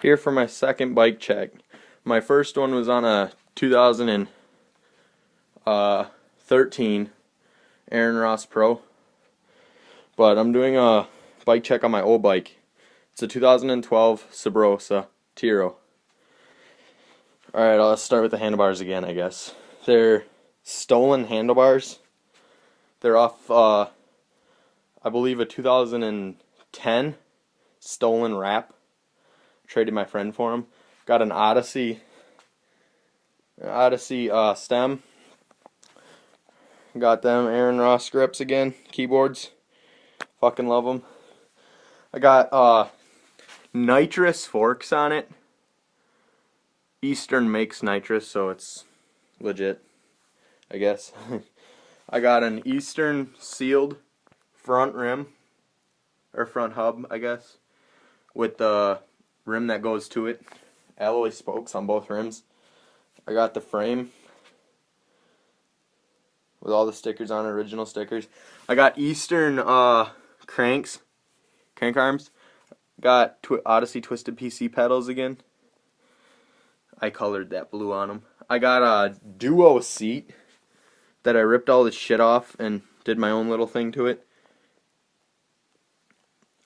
Here for my second bike check. My first one was on a 2013 Aaron Ross Pro, but I'm doing a bike check on my old bike. It's a 2012 Subrosa Tiro. Alright, let's start with the handlebars again, I guess. They're stolen handlebars. They're off, I believe, a 2010 stolen wrap. Traded my friend for them. Got an Odyssey stem. Got them Aaron Ross grips again. Keyboards. Fucking love them. I got nitrous forks on it. Eastern makes nitrous, so it's legit, I guess. I got an Eastern sealed front rim, or front hub, I guess, with the rim that goes to it. Alloy spokes on both rims. I got the frame with all the stickers on, original stickers. I got Eastern crank arms. Got Odyssey Twisted PC pedals again. I colored that blue on them. I got a duo seat that I ripped all the shit off and did my own little thing to it.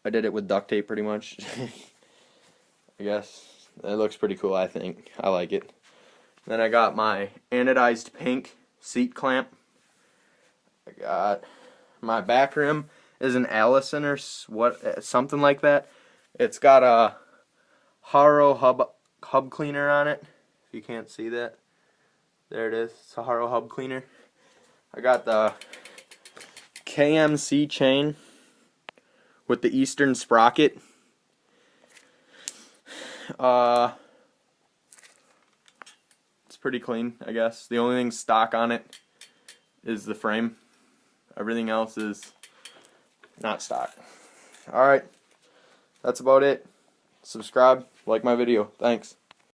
I did it with duct tape pretty much. I guess. It looks pretty cool, I think. I like it. Then I got my anodized pink seat clamp. I got my back rim is an Allison or something like that. It's got a Haro hub cleaner on it. If you can't see that. There it is. It's a Haro hub cleaner. I got the KMC chain with the Eastern sprocket. It's pretty clean, I guess. The only thing stock on it is the frame. Everything else is not stock. Alright, that's about it. Subscribe, like my video. Thanks.